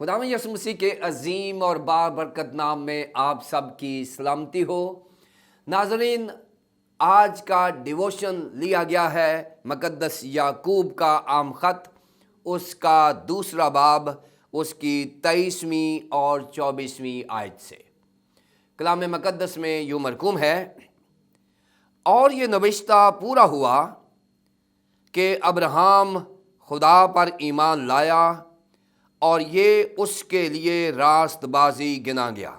خداوند یسوع مسیح کے عظیم اور بابرکت نام میں آپ سب کی سلامتی ہو۔ ناظرین، آج کا ڈیووشن لیا گیا ہے مقدس یعقوب کا عام خط، اس کا دوسرا باب، اس کی 23ویں اور 24ویں آیت سے۔ کلام مقدس میں یوں مرقوم ہے، اور یہ نوشتہ پورا ہوا کہ ابراہیم خدا پر ایمان لایا اور یہ اس کے لیے راست بازی گنا گیا،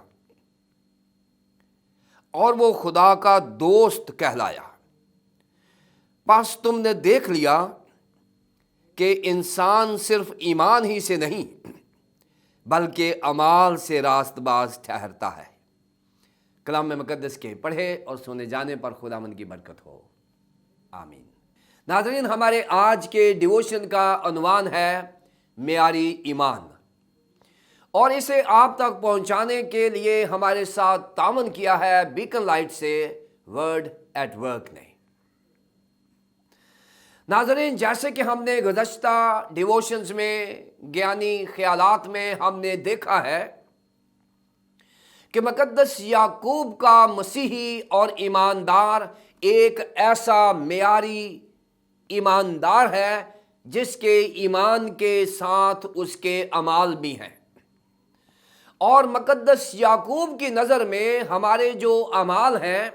اور وہ خدا کا دوست کہلایا۔ پس تم نے دیکھ لیا کہ انسان صرف ایمان ہی سے نہیں بلکہ اعمال سے راست باز ٹھہرتا ہے۔ کلام مقدس کے پڑھے اور سنے جانے پر خداوند کی برکت ہو، آمین۔ ناظرین، ہمارے آج کے ڈیووشن کا عنوان ہے معیاری ایمان، اور اسے آپ تک پہنچانے کے لیے ہمارے ساتھ تعاون کیا ہے بیکن لائٹ سے ورڈ ایٹ ورک نے۔ ناظرین، جیسے کہ ہم نے گزشتہ ڈیووشنز میں گیانی خیالات میں ہم نے دیکھا ہے کہ مقدس یعقوب کا مسیحی اور ایماندار ایک ایسا معیاری ایماندار ہے جس کے ایمان کے ساتھ اس کے اعمال بھی ہیں، اور مقدس یعقوب کی نظر میں ہمارے جو اعمال ہیں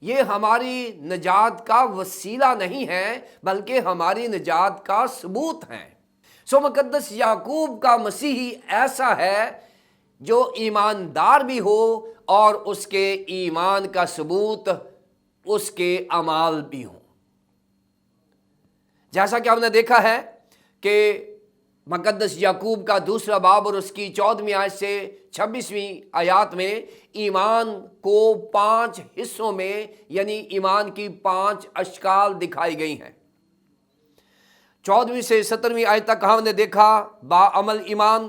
یہ ہماری نجات کا وسیلہ نہیں ہے بلکہ ہماری نجات کا ثبوت ہیں۔ مقدس یعقوب کا مسیحی ایسا ہے جو ایماندار بھی ہو اور اس کے ایمان کا ثبوت اس کے اعمال بھی ہوں۔ جیسا کہ ہم نے دیکھا ہے کہ مقدس یعقوب کا دوسرا باب اور اس کی 14ویں آیت سے 26ویں آیات میں ایمان کو 5 حصوں میں یعنی ایمان کی 5 اشکال دکھائی گئی ہیں۔ 14ویں سے 17ویں آیت تک ہم نے دیکھا باعمل ایمان،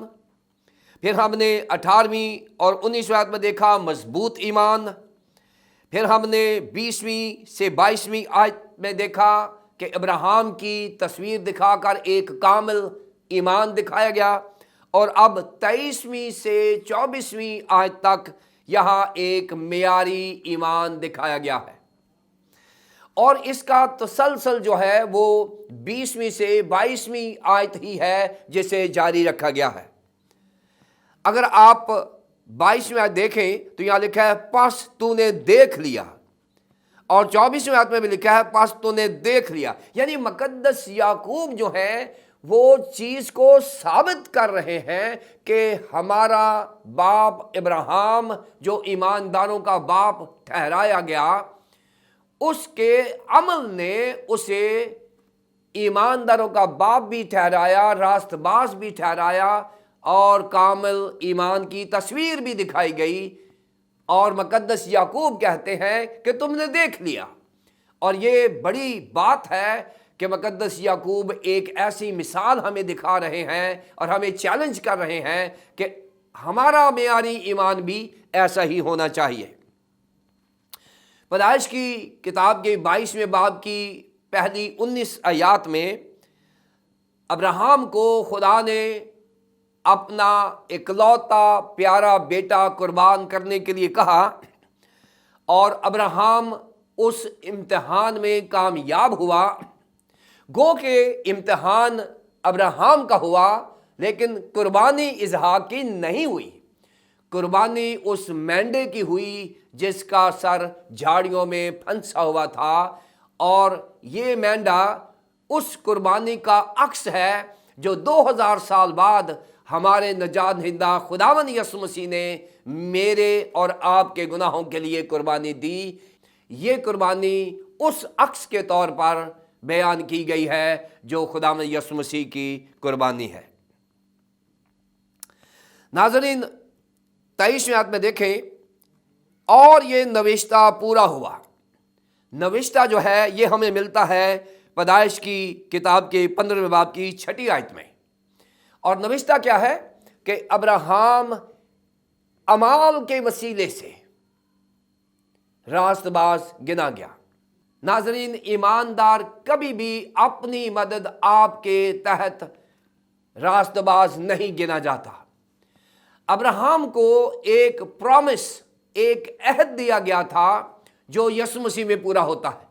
پھر ہم نے 18ویں اور 19ویں آیت میں دیکھا مضبوط ایمان، پھر ہم نے 20ویں سے 22ویں آیت میں دیکھا کہ ابراہیم کی تصویر دکھا کر ایک کامل ایمان دکھایا گیا، اور اب 23ویں سے 24ویں آیت تک یہاں ایک معیاری ایمان دکھایا گیا ہے، اور اس کا تسلسل جو ہے وہ 20ویں سے 22ویں آیت ہی ہے جسے جاری رکھا گیا ہے۔ اگر آپ 22ویں آیت دیکھیں تو یہاں لکھا ہے پس تو نے دیکھ لیا، اور 24ویں آیت میں بھی لکھا ہے پس تو نے دیکھ لیا، یعنی مقدس یعقوب جو ہے وہ چیز کو ثابت کر رہے ہیں کہ ہمارا باپ ابراہیم جو ایمانداروں کا باپ ٹھہرایا گیا، اس کے عمل نے اسے ایمانداروں کا باپ بھی ٹھہرایا، راست باز بھی ٹھہرایا، اور کامل ایمان کی تصویر بھی دکھائی گئی، اور مقدس یعقوب کہتے ہیں کہ تم نے دیکھ لیا۔ اور یہ بڑی بات ہے کہ مقدس یعقوب ایک ایسی مثال ہمیں دکھا رہے ہیں اور ہمیں چیلنج کر رہے ہیں کہ ہمارا معیاری ایمان بھی ایسا ہی ہونا چاہیے۔ پیدائش کی کتاب کے 22ویں باب کی پہلی 19 آیات میں ابراہیم کو خدا نے اپنا اکلوتا پیارا بیٹا قربان کرنے کے لیے کہا، اور ابراہیم اس امتحان میں کامیاب ہوا۔ گو کہ امتحان ابراہیم کا ہوا لیکن قربانی اسحاق کی نہیں ہوئی، قربانی اس مینڈے کی ہوئی جس کا سر جھاڑیوں میں پھنسا ہوا تھا، اور یہ مینڈا اس قربانی کا عکس ہے جو 2000 سال بعد ہمارے نجات دہندہ خداوند یسوع مسیح نے میرے اور آپ کے گناہوں کے لیے قربانی دی۔ یہ قربانی اس عکس کے طور پر بیان کی گئی ہے جو خداوند یسوع مسیح کی قربانی ہے۔ ناظرین، 23ویں آیت میں دیکھیں، اور یہ نوشتہ پورا ہوا۔ نوشتہ جو ہے یہ ہمیں ملتا ہے پیدائش کی کتاب کے 15ویں باب کی 6 آیت میں، اور نوشتہ کیا ہے کہ ابراہیم اعمال کے وسیلے سے راست باز گنا گیا۔ ناظرین، ایماندار کبھی بھی اپنی مدد آپ کے تحت راست باز نہیں گنا جاتا، अब्राहम को एक प्रॉमिस, एक अहद दिया गया था जो यीशु मसीह में पूरा होता है,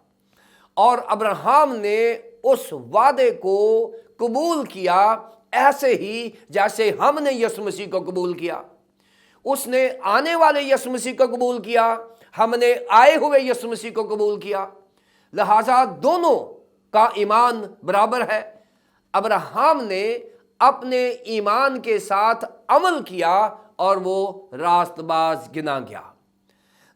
और अब्राहम ने उस वादे को कबूल किया ऐसे ही जैसे हमने यीशु मसीह को कबूल किया। उसने आने वाले यीशु मसीह को कबूल किया, हमने आए हुए यीशु मसीह को कबूल किया। लिहाजा दोनों का ईमान बराबर है। अब्राहम ने अपने ईमान के साथ अमल किया और वो रास्तबाज गिना गया।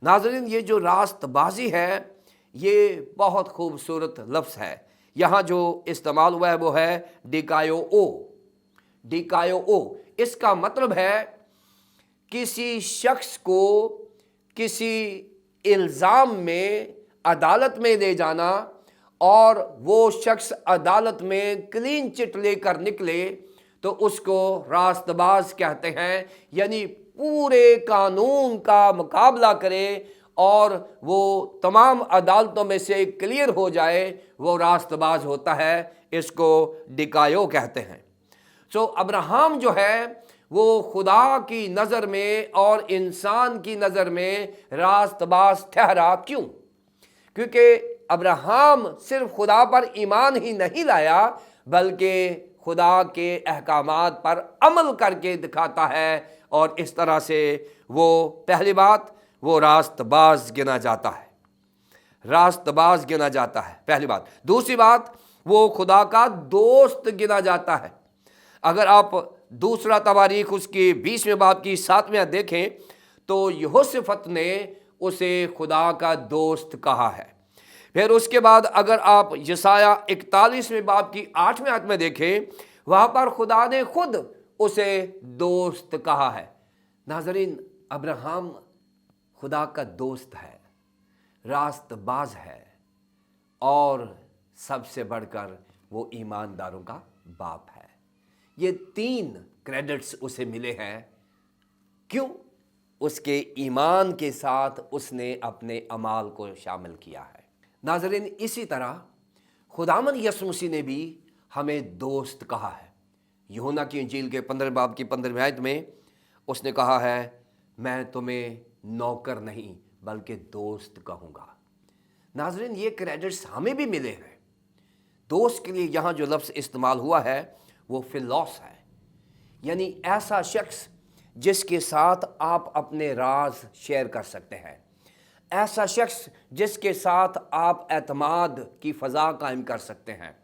नाज़रीन, ये जो रास्तबाजी है ये बहुत खूबसूरत लफ्ज़ है। यहाँ जो इस्तेमाल हुआ है वो है डिकायो ओ। इसका मतलब है किसी शख्स को किसी इल्ज़ाम में अदालत में ले जाना और वो शख्स अदालत में क्लीन चिट लेकर निकले तो उसको रास्तबाज कहते हैं। यानी पूरे कानून का मुकाबला करे और वो तमाम अदालतों में से क्लियर हो जाए, वो रास्तबाज होता है। इसको डिकायो कहते हैं। सो अब्राहम जो है वो खुदा की नज़र में और इंसान की नज़र में रास्तबाज ठहरा। क्यों? क्योंकि अब्राहम सिर्फ खुदा पर ईमान ही नहीं लाया बल्कि खुदा के अहकामात पर अमल करके दिखाता है, और इस तरह से वो पहली बात वो रास्तबाज गिना जाता है। रास्तबाज गिना जाता है, पहली बात। दूसरी बात, वो खुदा का दोस्त गिना जाता है। अगर आप दूसरा तवारीख उसकी 20वें बाब की 7वें देखें तो यहोशफत ने उसे खुदा का दोस्त कहा है। फिर उसके बाद अगर आप यशाया 41वें बाब की 8वें आयत में देखें, वहां पर खुदा ने खुद उसे दोस्त कहा है। नाज़रीन, अब्राहम खुदा का दोस्त है, रास्तबाज है, और सबसे बढ़कर वो ईमानदारों का बाप है। ये 3 क्रेडिट्स उसे मिले हैं। क्यों? उसके ईमान के साथ उसने अपने अमाल को शामिल किया है। नाज़रीन, इसी तरह खुदावंद यीशु मसीह ने भी हमें दोस्त कहा है। यूहन्ना की इंजील के 15 बाब की 15वीं आयत में उसने कहा है, मैं तुम्हें नौकर नहीं बल्कि दोस्त कहूँगा। नाज़रीन, ये क्रेडिट्स हमें भी मिले हैं। दोस्त के लिए यहाँ जो लफ्ज़ इस्तेमाल हुआ है वो फिलॉस है, यानी ऐसा शख्स जिसके साथ आप अपने राज शेयर कर सकते हैं, ऐसा शख्स जिसके साथ आप एतमाद की फ़ज़ा कायम कर सकते हैं,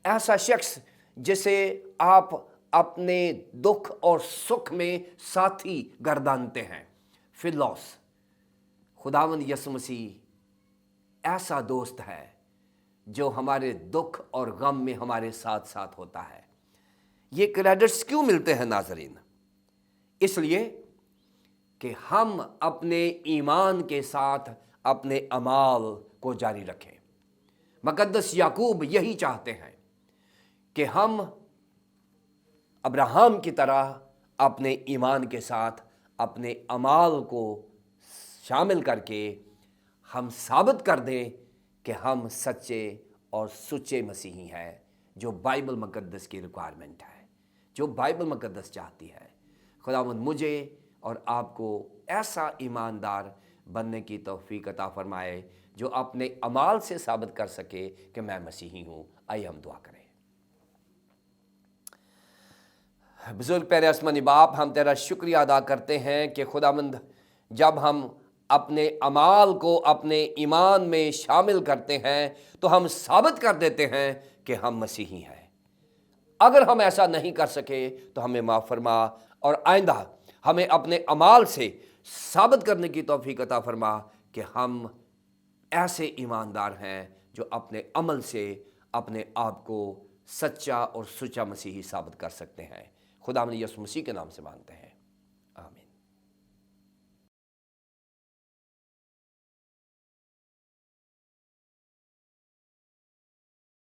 ऐसा शख्स जिसे आप अपने दुख और सुख में साथी गर्दानते हैं। फिलॉस, खुदावंद यीशु मसीह ऐसा दोस्त है जो हमारे दुख और गम में हमारे साथ साथ होता है। ये क्रेडिट्स क्यों मिलते हैं नाज़रीन? इसलिए कि हम अपने ईमान के साथ अपने अमाल को जारी रखें। मुक़द्दस याकूब यही चाहते हैं कि हम अब्राहम की तरह अपने ईमान के साथ अपने अमाल को शामिल करके हम साबित कर दें कि हम सच्चे और सुच्चे मसीही हैं, जो बाइबल मुक़द्दस की रिक्वायरमेंट है, जो बाइबल मुक़द्दस चाहती है। खुदावंद मुझे और आपको ऐसा ईमानदार बनने की तौफीक अता फरमाए जो अपने अमाल से साबित कर सके कि मैं मसीही हूँ। आइए हम दुआ करें। बुजुर्ग प्यारे आसमानी बाप, हम तेरा शुक्रिया अदा करते हैं कि खुदावंद जब हम अपने अमाल को अपने ईमान में शामिल करते हैं तो हम साबित कर देते हैं कि हम मसीही हैं। अगर हम ऐसा नहीं कर सके तो हमें माफ़ फरमा, और आइंदा हमें अपने अमाल से साबित करने की तौफीक अता फरमा कि हम ऐसे ईमानदार हैं जो अपने अमल से अपने आप को सच्चा और सुच्चा मसीही साबित कर सकते हैं। खुदा ने यीशु मसीह के नाम से मांगते हैं।